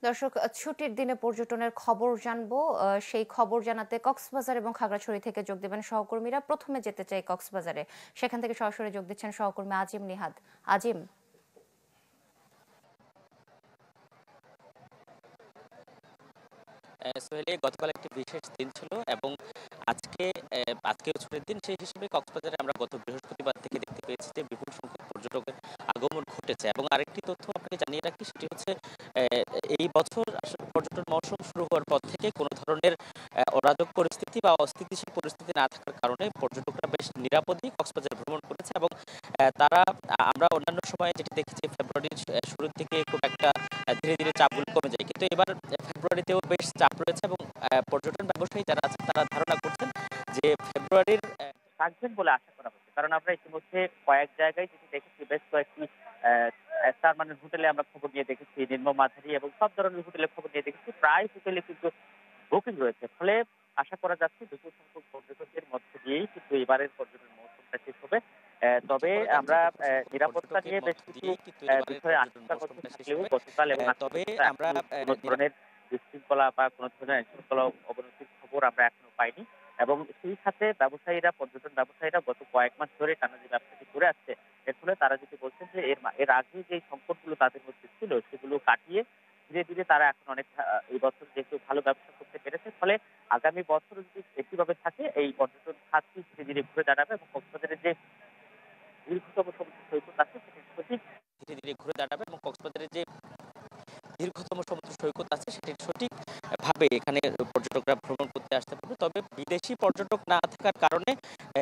দর্শক, ছুটির দিনে পর্যটনের খবর জানবো। সেই খবর জানাতে কক্সবাজার এবং খাগড়াছড়ি থেকে যোগ দেবেন সহকর্মীরা। প্রথমে যেতে চাই কক্সবাজারে, সেখান থেকে সরাসরি যোগ দিচ্ছেন সহকর্মী আজিম নিহাদ। আজিম। সোহেলি, গতকাল একটি বিশেষ দিন ছিল এবং আজকে আজকেও ছুটির দিন। সেই হিসেবে কক্সবাজারে আমরা গত বৃহস্পতিবার থেকে দেখতে পেয়েছি যে বিপুল সংখ্যক পর্যটকের আগমন ঘটেছে। এবং আরেকটি তথ্য আপনাকে জানিয়ে রাখি, সেটি হচ্ছে এই বছর আসলে পর্যটন মৌসুম শুরু হওয়ার পর থেকে কোনো ধরনের অরাজক পরিস্থিতি বা অস্থিতিশীল পরিস্থিতি না থাকার কারণে পর্যটকরা বেশ নিরাপদেই কক্সবাজার ভ্রমণ করেছে। এবং তারা আমরা অন্যান্য সময়ে যেটি দেখেছি, ফেব্রুয়ারির শুরুর দিকে খুব একটা ধীরে ধীরে চাপগুলো কমে যায়, কিন্তু এবার ফেব্রুয়ারিতেও বেশ চাপ রয়েছে। এবং পর্যটন ব্যবসায়ী যারা আছেন তারা ধারণা করছেন যে ফেব্রুয়ারির থাকবেন বলে আশা করা হচ্ছে। কারণ আমরা ইতিমধ্যে কয়েক জায়গায় যেটি দেখেছি, বেশ কয়েকটি স্টার মানের হোটেলে আমরা খবর নিয়ে দেখেছি, নিম্ন মাঝারি এবং সব ধরনের হোটেলে খবর নিয়ে দেখেছি, প্রায় হোটেলে কিন্তু বুকিং রয়েছে। ফলে আশা করা যাচ্ছে বিপুল সংখ্যক পর্যটকদের মধ্য দিয়েই কিন্তু এবারের পর্যটন মৌসুমটা শেষ হবে। তবে আমরা নিরাপত্তা নিয়ে বেশ কিছু বিষয়ে আশঙ্কা করতে থাকলেও গতকাল এবং তবে আমরা কোনো ধরনের বিশৃঙ্খলা বা কোনো ধরনের আইনশৃঙ্খলা অবনতির খবর আমরা এখনো পাইনি। এবং সেই সাথে ব্যবসায়ীরা, পর্যটন ব্যবসায়ীরা গত কয়েক মাস ধরে টানা যে ব্যবসাটি করে আসছে, এর ফলে তারা যদি বলছেন যে এর আগে যে সংকটগুলো তাদের মধ্যে ছিল সেগুলো কাটিয়ে ধীরে ধীরে তারা এখন অনেক এই বছর যেহেতু ভালো ব্যবসা করতে পেরেছে, ফলে আগামী বছর যদি একইভাবে থাকে এই পর্যটন খাতটি ধীরে ধীরে ঘুরে দাঁড়াবে এবং কক্সবাজারের যে দীর্ঘতম সমুদ্র সৈকত আছে সেটি সঠিক ধীরে ধীরে ঘুরে দাঁড়াবে। এবং কক্সবাজারের যে দীর্ঘতম সমুদ্র সৈকত আছে সেটি সঠিক ভাবে এখানে পর্যটকরা ভ্রমণ করতে আসতে পারবে। তবে বিদেশি পর্যটক না থাকার কারণে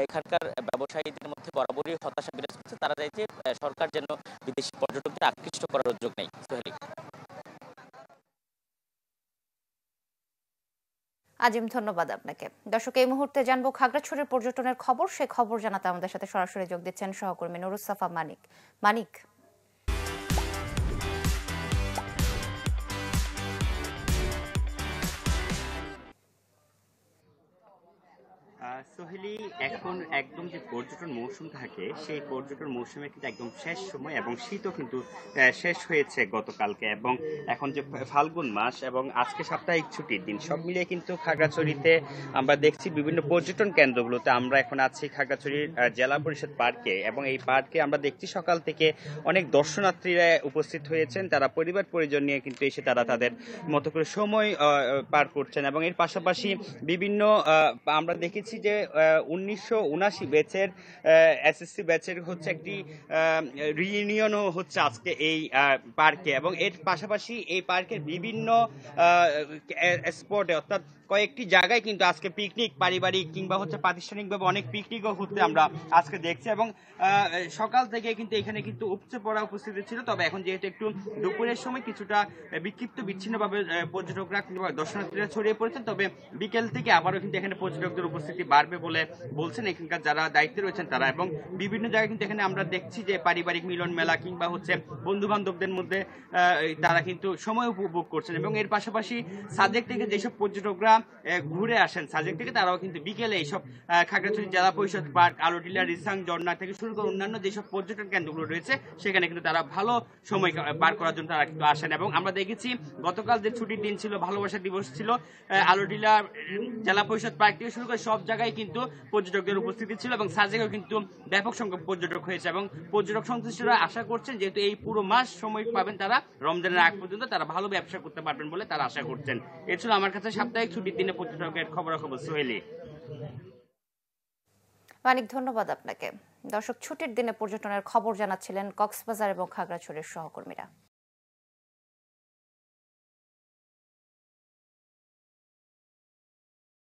এখানকার ব্যবসায়ীদের মধ্যে বরাবরই হতাশা বিরাজ করছে। তারা চাইছে সরকার যেন বিদেশি পর্যটকদের আকৃষ্ট করার উদ্যোগ নেয়। সোহেলি। আজিম, ধন্যবাদ আপনাকে। দর্শক, এই মুহূর্তে জানবো খাগড়াছড়ির পর্যটনের খবর। সে খবর জানাতে আমাদের সাথে সরাসরি যোগ দিচ্ছেন সহকর্মী নুরুস্সাফা মানিক। মানিক। সোহেলি, এখন একদম যে পর্যটন মৌসুম থাকে সেই পর্যটন মৌসুমের কিন্তু একদম শেষ সময় এবং শীতও কিন্তু শেষ হয়েছে গতকালকে। এবং এখন যে ফাল্গুন মাস এবং আজকে সাপ্তাহিক ছুটির দিন, সব মিলিয়ে কিন্তু খাগড়াছড়িতে আমরা দেখছি বিভিন্ন পর্যটন কেন্দ্রগুলোতে। আমরা এখন আছি খাগড়াছড়ির জেলা পরিষদ পার্কে এবং এই পার্কে আমরা দেখছি সকাল থেকে অনেক দর্শনার্থীরা উপস্থিত হয়েছেন। তারা পরিবার পরিজন নিয়ে কিন্তু এসে তারা তাদের মতো করে সময় পার করছেন। এবং এর পাশাপাশি বিভিন্ন আমরা দেখেছি যে 1979 ব্যাচের এসএসসি ব্যাচের হচ্ছে একটি রিইউনিয়নও হচ্ছে আজকে এই পার্কে। এবং এর পাশাপাশি এই পার্কের বিভিন্ন স্পটে, অর্থাৎ কয়েকটি জায়গায় কিন্তু আজকে পিকনিক, পারিবারিক কিংবা হচ্ছে প্রাতিষ্ঠানিকভাবে অনেক পিকনিকও হতে আমরা আজকে দেখছি। এবং সকাল থেকে কিন্তু এখানে কিন্তু উপচে পড়া উপস্থিতি ছিল। তবে এখন যেহেতু একটু দুপুরের সময় কিছুটা বিক্ষিপ্ত বিচ্ছিন্নভাবে পর্যটকরা কিংবা দর্শনার্থীরা ছড়িয়ে পড়েছেন, তবে বিকেল থেকে আবারও কিন্তু এখানে পর্যটকদের উপস্থিতি বাড়বে বলে বলছেন এখানকার যারা দায়িত্বে রয়েছেন তারা। এবং বিভিন্ন জায়গায় কিন্তু এখানে আমরা দেখছি যে পারিবারিক মিলন মেলা কিংবা হচ্ছে বন্ধু বান্ধবদের মধ্যে তারা কিন্তু সময় উপভোগ করছেন। এবং এর পাশাপাশি সাজেক থেকে যেসব পর্যটকরা ঘুরে আসেন সাজেক থেকে, তারাও কিন্তু বিকেলে এইসব খাগড়াছড়ি জেলা পরিষদ পার্ক, আলোটিলা, রিসাং, ঝর্ণা থেকে শুরু করে অন্যান্য যেসব পর্যটন কেন্দ্রগুলো রয়েছে সেখানে কিন্তু তারা ভালো সময় পার করার জন্য তারা কিন্তু আসেন। এবং আমরা দেখেছি গতকাল যে ছুটির দিন ছিল, ভালোবাসা দিবস ছিল, আলোটিলা জেলা পরিষদ পার্ক থেকে শুরু করে সব জায়গায় কিন্তু পর্যটকদের উপস্থিতি ছিল এবং সাজেকেও কিন্তু ব্যাপক সংখ্যক পর্যটক হয়েছে। এবং পর্যটক সংশ্লিষ্টরা আশা করছেন যেহেতু এই পুরো মাস সময় পাবেন তারা, রমজানের আগ পর্যন্ত তারা ভালো ব্যবসা করতে পারবেন বলে তারা আশা করছেন। এ ছিল আমার কাছে সাপ্তাহিক ছুটির দিনে পর্যটকের খবরাখবর। সোহেলি। মানিক, ধন্যবাদ আপনাকে। দর্শক, ছুটির দিনে পর্যটনের খবর জানাচ্ছিলেন কক্সবাজার এবং খাগড়াছড়ির সহকর্মীরা।